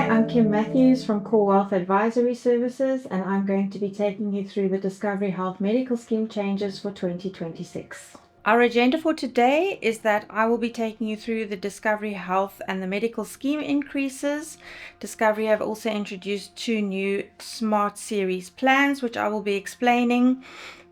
I'm Kim Matthews from Core Wealth Advisory Services, and I'm going to be taking you through the Discovery Health Medical Scheme changes for 2026. Our agenda for today is that I will be taking you through the Discovery Health and the medical scheme increases. Discovery have also introduced 2 new Smart Series plans, which I will be explaining.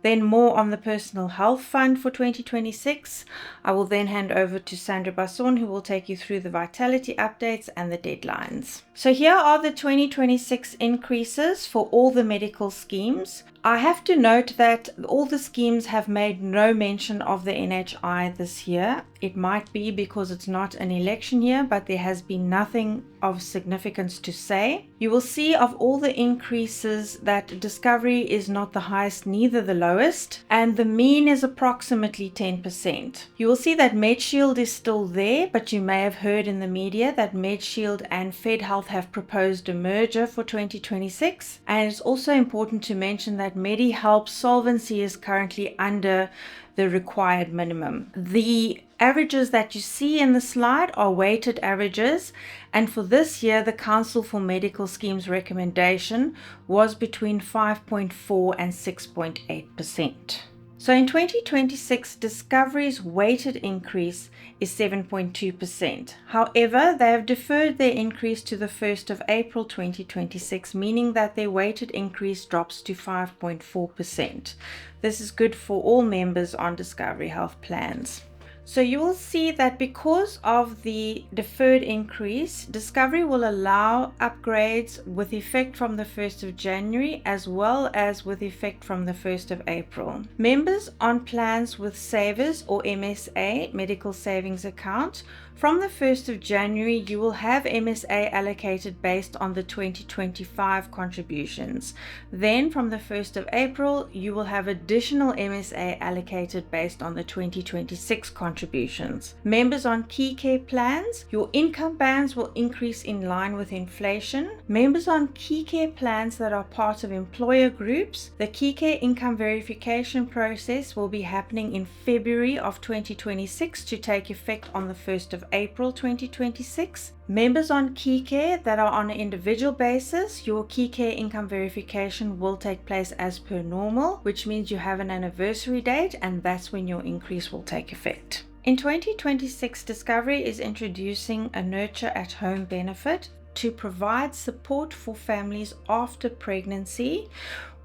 Then more on the Personal Health Fund for 2026. I will then hand over to Sandra Basson, who will take you through the Vitality updates and the deadlines. So here are the 2026 increases for all the medical schemes. I have to note that all the schemes have made no mention of the NHI this year. It might be because it's not an election year, but there has been nothing of significance to say. You will see of all the increases that Discovery is not the highest, neither the lowest, and the mean is approximately 10%. You will see that MedShield is still there, but you may have heard in the media that MedShield and FedHealth have proposed a merger for 2026. And it's also important to mention that MediHelp solvency is currently under the required minimum. The averages that you see in the slide are weighted averages, and for this year the Council for Medical Schemes recommendation was between 5.4 and 6.8%. So in 2026, Discovery's weighted increase is 7.2%. However, they have deferred their increase to the 1st of April 2026, meaning that their weighted increase drops to 5.4%. This is good for all members on Discovery Health plans. So you will see that because of the deferred increase, Discovery will allow upgrades with effect from the 1st of January as well as with effect from the 1st of April. Members on plans with Savers or MSA, Medical Savings Account, from the 1st of January, you will have MSA allocated based on the 2025 contributions. Then from the 1st of April, you will have additional MSA allocated based on the 2026 contributions. Members on Key Care plans, your income bands will increase in line with inflation. Members on Key Care plans that are part of employer groups, the Key Care income verification process will be happening in February of 2026 to take effect on the 1st of April 2026. Members on Key Care that are on an individual basis, your Key Care income verification will take place as per normal, which means you have an anniversary date, and that's when your increase will take effect. In 2026, Discovery is introducing a Nurture at Home benefit to provide support for families after pregnancy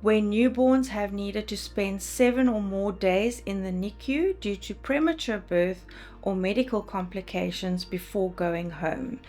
where newborns have needed to spend 7 or more days in the NICU due to premature birth or medical complications before going home.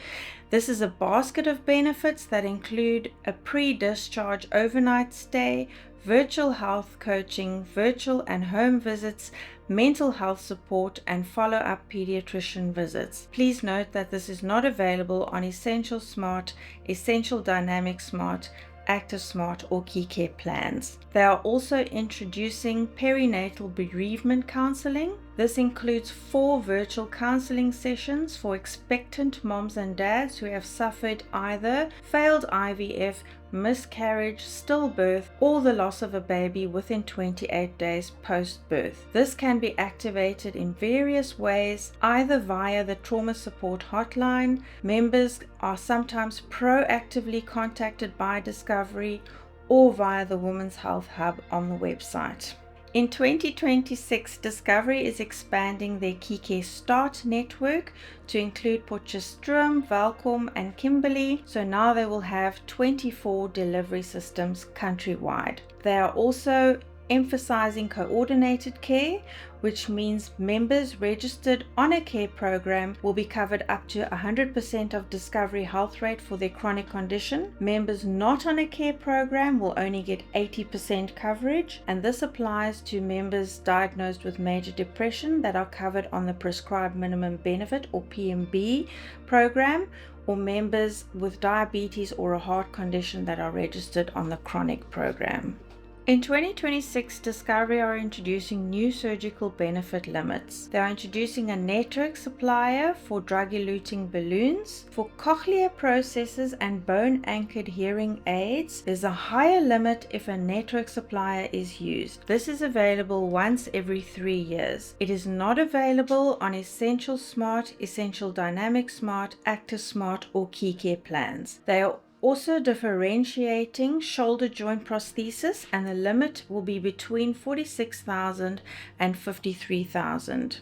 This is a basket of benefits that include a pre-discharge overnight stay, virtual health coaching, virtual and home visits, mental health support, and follow-up pediatrician visits. Please note that this is not available on Essential Smart, Essential Dynamic Smart, Active Smart, or Key Care plans. They are also introducing perinatal bereavement counseling. This includes 4 virtual counseling sessions for expectant moms and dads who have suffered either failed IVF, miscarriage, stillbirth, or the loss of a baby within 28 days post-birth. This can be activated in various ways, either via the Trauma Support Hotline. Members are sometimes proactively contacted by Discovery or via the Women's Health Hub on the website. In 2026, Discovery is expanding their Key Care Start network to include Potchefstroom, Welkom, and Kimberley. So now they will have 24 delivery systems countrywide. They are also emphasizing coordinated care, which means members registered on a care program will be covered up to 100% of Discovery Health rate for their chronic condition. Members not on a care program will only get 80% coverage, and this applies to members diagnosed with major depression that are covered on the Prescribed Minimum Benefit or PMB program, or members with diabetes or a heart condition that are registered on the chronic program. In 2026, Discovery are introducing new surgical benefit limits. They are introducing a network supplier for drug-eluting balloons. For cochlear processors and bone-anchored hearing aids, there's a higher limit if a network supplier is used. This is available once every 3 years. It is not available on Essential Smart, Essential Dynamic Smart, Active Smart, or KeyCare plans. They are also differentiating shoulder joint prosthesis, and the limit will be between 46,000 and 53,000.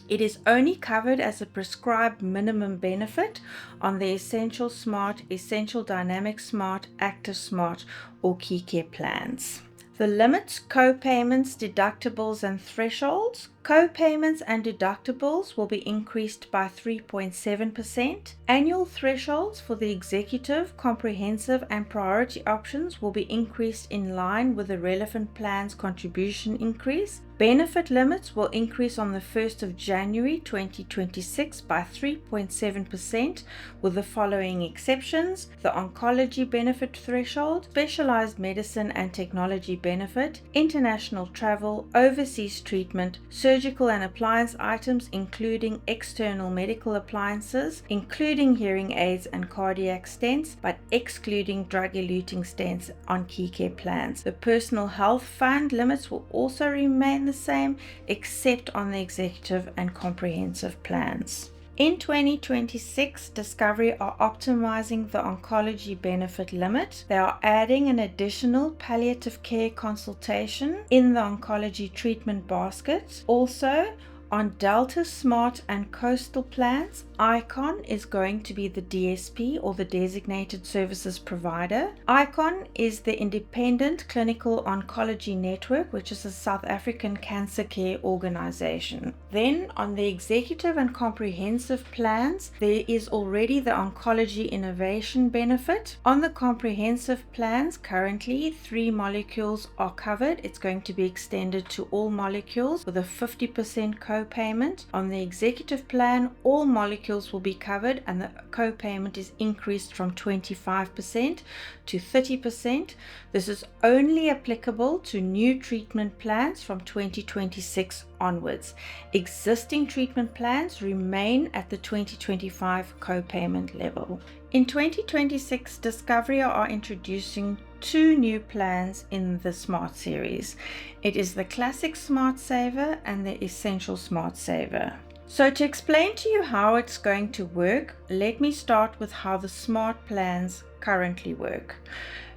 It is only covered as a prescribed minimum benefit on the Essential Smart, Essential Dynamic Smart, Active Smart, or KeyCare plans. The limits, co-payments, deductibles, and thresholds. Co-payments and deductibles will be increased by 3.7%. Annual thresholds for the executive, comprehensive, and priority options will be increased in line with the relevant plan's contribution increase. Benefit limits will increase on the 1st of January 2026 by 3.7% with the following exceptions: the oncology benefit threshold, specialized medicine and technology benefit, international travel, overseas treatment, surgical and appliance items including external medical appliances, including hearing aids and cardiac stents, but excluding drug-eluting stents on KeyCare plans. The personal health fund limits will also remain the same except on the executive and comprehensive plans. In 2026, Discovery are optimizing the oncology benefit limit. They are adding an additional palliative care consultation in the oncology treatment basket. Also, on Delta Smart and Coastal plans, ICON is going to be the DSP, or the Designated Services Provider. ICON is the Independent Clinical Oncology Network, which is a South African cancer care organization. Then on the Executive and Comprehensive plans, there is already the Oncology Innovation benefit. On the Comprehensive plans, currently 3 molecules are covered. It's going to be extended to all molecules with a 50% co-payment. On the Executive plan, all molecules will be covered and the co-payment is increased from 25% to 30%. This is only applicable to new treatment plans from 2026 onwards. Existing treatment plans remain at the 2025 co-payment level. In 2026, Discovery are introducing 2 new plans in the Smart series. It is the Classic Smart Saver and the Essential Smart Saver. So to explain to you how it's going to work, let me start with how the Smart plans currently work.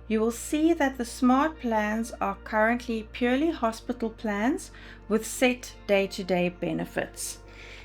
You will see that the Smart plans are currently purely hospital plans with set day-to-day benefits.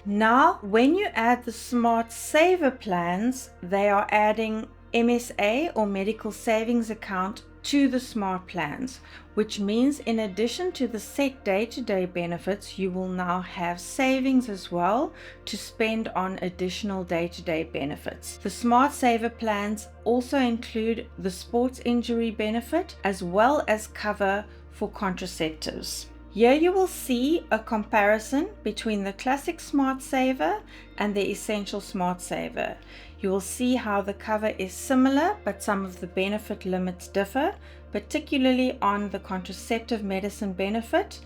Now, when you add the Smart Saver plans, they are adding MSA, or Medical Savings Account, to the Smart plans, which means in addition to the set day-to-day benefits, you will now have savings as well to spend on additional day-to-day benefits. The Smart Saver plans also include the sports injury benefit as well as cover for contraceptives. Here you will see a comparison between the Classic Smart Saver and the Essential Smart Saver. You will see how the cover is similar, but some of the benefit limits differ, particularly on the contraceptive medicine benefit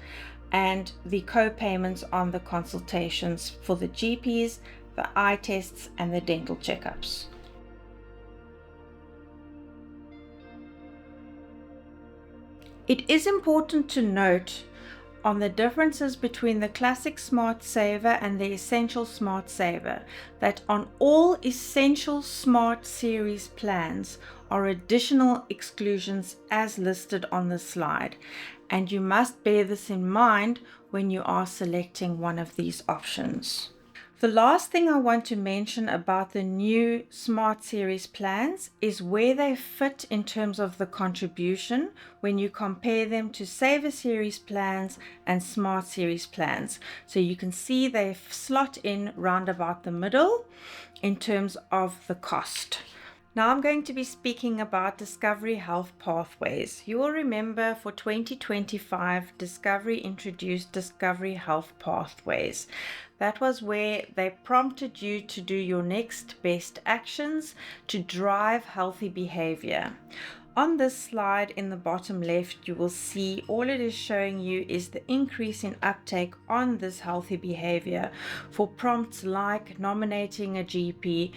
and the co-payments on the consultations for the GPs, the eye tests, and the dental checkups. It is important to note on the differences between the Classic Smart Saver and the Essential Smart Saver that on all Essential Smart series plans are additional exclusions as listed on the slide, and you must bear this in mind when you are selecting one of these options. The last thing I want to mention about the new Smart Series plans is where they fit in terms of the contribution when you compare them to Saver Series plans and Smart Series plans. So you can see they slot in round about the middle in terms of the cost. Now I'm going to be speaking about Discovery Health Pathways. You will remember for 2025, Discovery introduced Discovery Health Pathways. That was where they prompted you to do your next best actions to drive healthy behavior. On this slide in the bottom left, you will see all it is showing you is the increase in uptake on this healthy behavior for prompts like nominating a GP,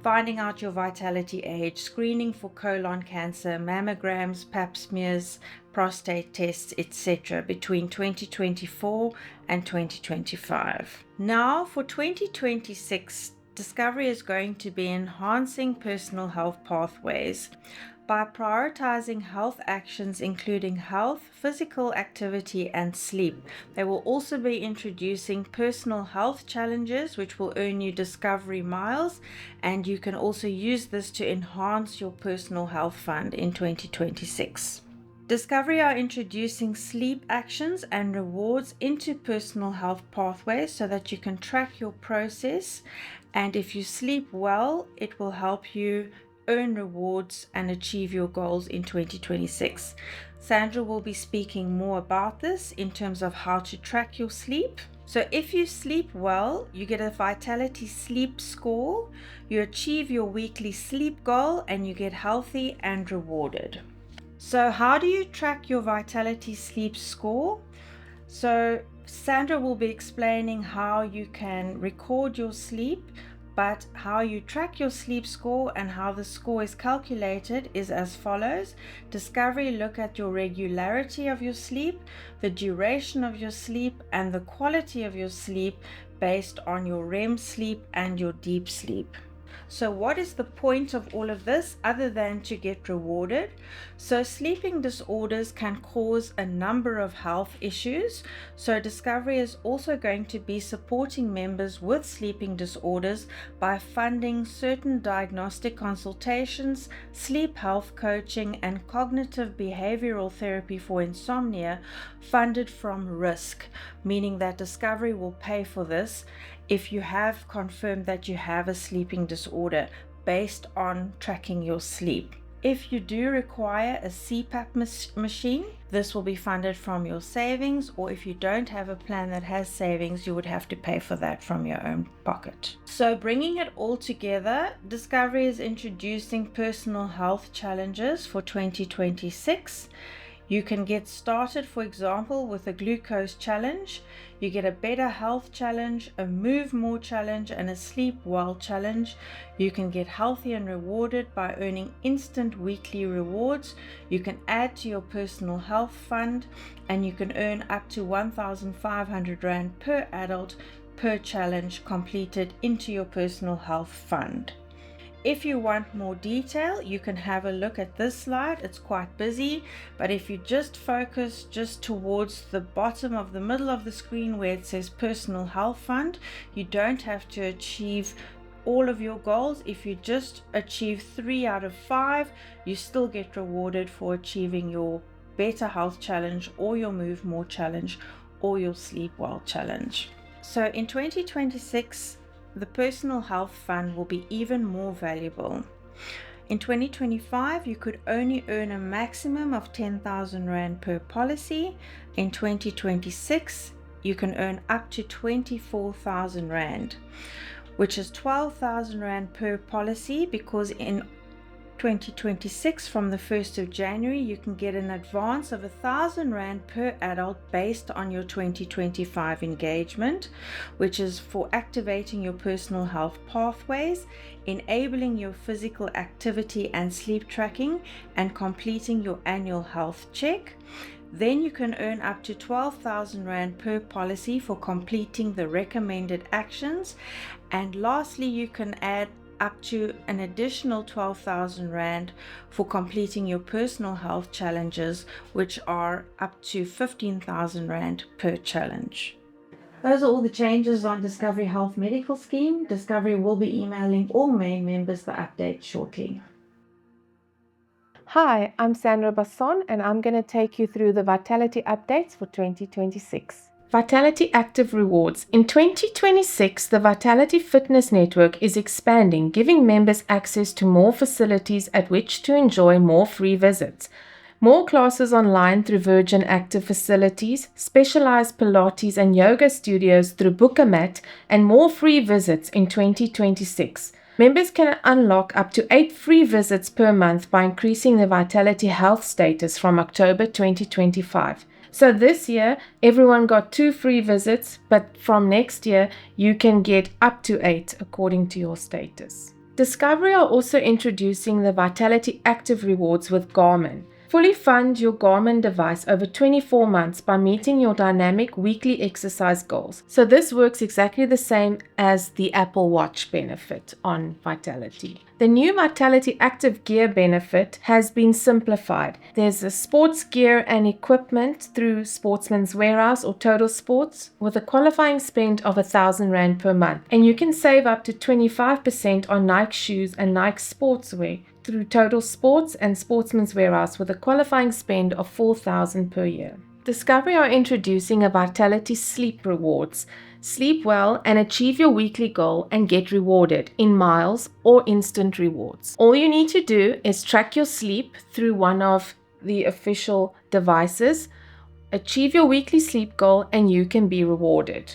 finding out your vitality age, screening for colon cancer, mammograms, pap smears, prostate tests, etc. between 2024 and 2025. Now for 2026, Discovery is going to be enhancing personal health pathways by prioritizing health actions including health, physical activity, and sleep. They will also be introducing personal health challenges which will earn you Discovery miles, and you can also use this to enhance your personal health fund in 2026. Discovery are introducing sleep actions and rewards into personal health pathways so that you can track your process, and if you sleep well, it will help you earn rewards and achieve your goals in 2026. Sandra will be speaking more about this in terms of how to track your sleep. So if you sleep well, you get a Vitality Sleep Score, you achieve your weekly sleep goal, and you get healthy and rewarded. So how do you track your Vitality Sleep Score? So Sandra will be explaining how you can record your sleep, but how you track your sleep score and how the score is calculated is as follows. Discovery look at your regularity of your sleep, the duration of your sleep, and the quality of your sleep based on your REM sleep and your deep sleep. So what is the point of all of this other than to get rewarded? So sleeping disorders can cause a number of health issues. So Discovery is also going to be supporting members with sleeping disorders by funding certain diagnostic consultations, sleep health coaching, and cognitive behavioral therapy for insomnia funded from risk, meaning that Discovery will pay for this if you have confirmed that you have a sleeping disorder based on tracking your sleep. If you do require a CPAP machine, this will be funded from your savings, or if you don't have a plan that has savings, you would have to pay for that from your own pocket. So bringing it all together, Discovery is introducing personal health challenges for 2026. You can get started, for example, with a glucose challenge. You get a better health challenge, a move more challenge, and a sleep well challenge. You can get healthy and rewarded by earning instant weekly rewards. You can add to your personal health fund, and you can earn up to 1,500 Rand per adult per challenge completed into your personal health fund. If you want more detail, you can have a look at this slide. It's quite busy, but if you just focus just towards the bottom of the middle of the screen where it says Personal Health Fund, you don't have to achieve all of your goals. If you just achieve 3 out of 5, you still get rewarded for achieving your Better Health Challenge or your Move More Challenge or your Sleep Well Challenge. So in 2026, the Personal Health Fund will be even more valuable. In 2025, you could only earn a maximum of 10,000 Rand per policy. In 2026, you can earn up to 24,000 Rand, which is 12,000 Rand per policy, because in 2026, from the 1st of January, you can get an advance of 1,000 Rand per adult based on your 2025 engagement, which is for activating your personal health pathways, enabling your physical activity and sleep tracking, and completing your annual health check. Then you can earn up to 12,000 Rand per policy for completing the recommended actions. And lastly, you can add up to an additional 12,000 Rand for completing your personal health challenges, which are up to 15,000 Rand per challenge. Those are all the changes on Discovery Health Medical Scheme. Discovery will be emailing all main members the update shortly. Hi, I'm Sandra Basson, and I'm going to take you through the Vitality updates for 2026. Vitality Active Rewards. In 2026, the Vitality Fitness Network is expanding, giving members access to more facilities at which to enjoy more free visits. More classes online through Virgin Active facilities, specialized Pilates and yoga studios through Bookamat, and more free visits in 2026. Members can unlock up to 8 free visits per month by increasing the Vitality Health status from October 2025. So this year, everyone got 2 free visits, but from next year, you can get up to 8 according to your status. Discovery are also introducing the Vitality Active Rewards with Garmin. Fully fund your Garmin device over 24 months by meeting your dynamic weekly exercise goals. So this works exactly the same as the Apple Watch benefit on Vitality. The new Vitality Active Gear benefit has been simplified. There's a sports gear and equipment through Sportsman's Warehouse or Total Sports with a qualifying spend of R1,000 per month. And you can save up to 25% on Nike shoes and Nike sportswear through Total Sports and Sportsman's Warehouse with a qualifying spend of $4,000 per year. Discovery are introducing a Vitality Sleep Rewards. Sleep well and achieve your weekly goal and get rewarded in miles or instant rewards. All you need to do is track your sleep through one of the official devices, achieve your weekly sleep goal, and you can be rewarded.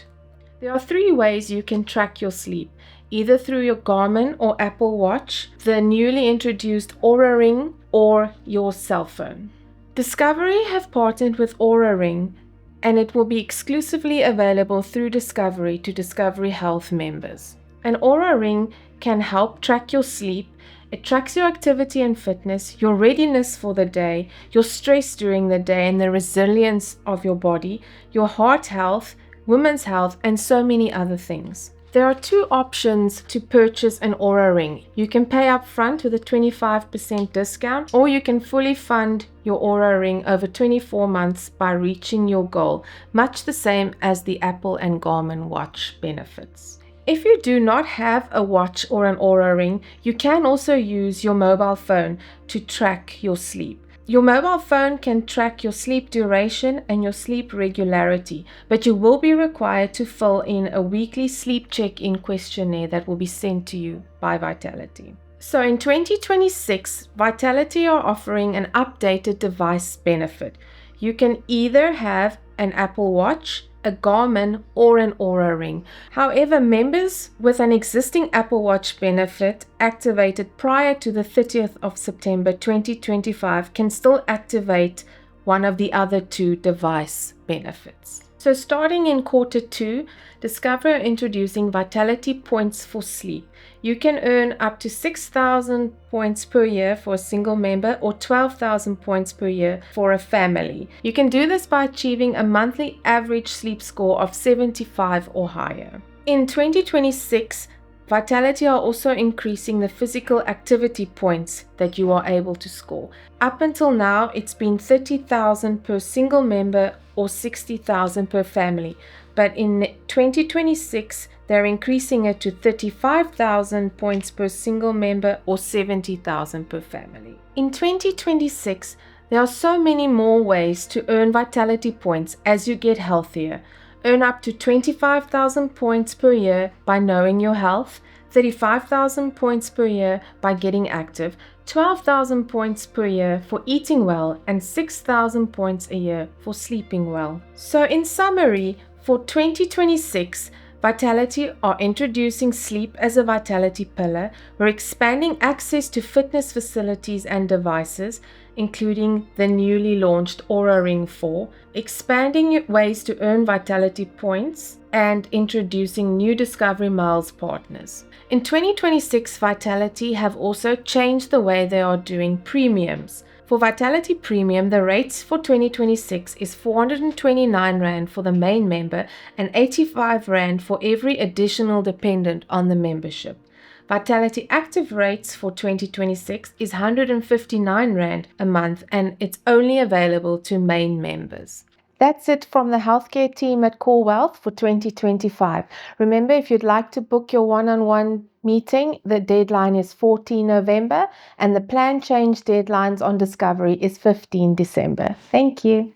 There are 3 ways you can track your sleep, either through your Garmin or Apple Watch, the newly introduced Oura Ring, or your cell phone. Discovery have partnered with Oura Ring, and it will be exclusively available through Discovery to Discovery Health members. An Oura Ring can help track your sleep. It tracks your activity and fitness, your readiness for the day, your stress during the day, and the resilience of your body, your heart health, women's health, and so many other things. There are 2 options to purchase an Oura Ring. You can pay up front with a 25% discount, or you can fully fund your Oura Ring over 24 months by reaching your goal, much the same as the Apple and Garmin watch benefits. If you do not have a watch or an Oura Ring, you can also use your mobile phone to track your sleep. Your mobile phone can track your sleep duration and your sleep regularity, but you will be required to fill in a weekly sleep check-in questionnaire that will be sent to you by Vitality. So in 2026, Vitality are offering an updated device benefit. You can either have an Apple Watch, a Garmin, or an Oura Ring. However, members with an existing Apple Watch benefit activated prior to the 30th of September 2025 can still activate one of the other 2 device benefits. So starting in Q2, Discovery are introducing Vitality Points for Sleep. You can earn up to 6,000 points per year for a single member or 12,000 points per year for a family. You can do this by achieving a monthly average sleep score of 75 or higher. In 2026, Vitality are also increasing the physical activity points that you are able to score. Up until now, it's been 30,000 per single member or 60,000 per family. But in 2026, they're increasing it to 35,000 points per single member or 70,000 per family. In 2026, there are so many more ways to earn Vitality points as you get healthier. Earn up to 25,000 points per year by knowing your health, 35,000 points per year by getting active, 12,000 points per year for eating well, and 6,000 points a year for sleeping well. So in summary, for 2026, Vitality are introducing sleep as a Vitality pillar. We're expanding access to fitness facilities and devices, including the newly launched Oura Ring 4, expanding ways to earn Vitality points, and introducing new Discovery Miles partners. In 2026, Vitality have also changed the way they are doing premiums. For Vitality Premium, the rates for 2026 is R429 for the main member and R85 for every additional dependent on the membership. Vitality Active rates for 2026 is R159 a month, and it's only available to main members. That's it from the healthcare team at Core Wealth for 2025. Remember, if you'd like to book your one-on-one meeting, the deadline is 14 November and the plan change deadlines on Discovery is 15 December. Thank you.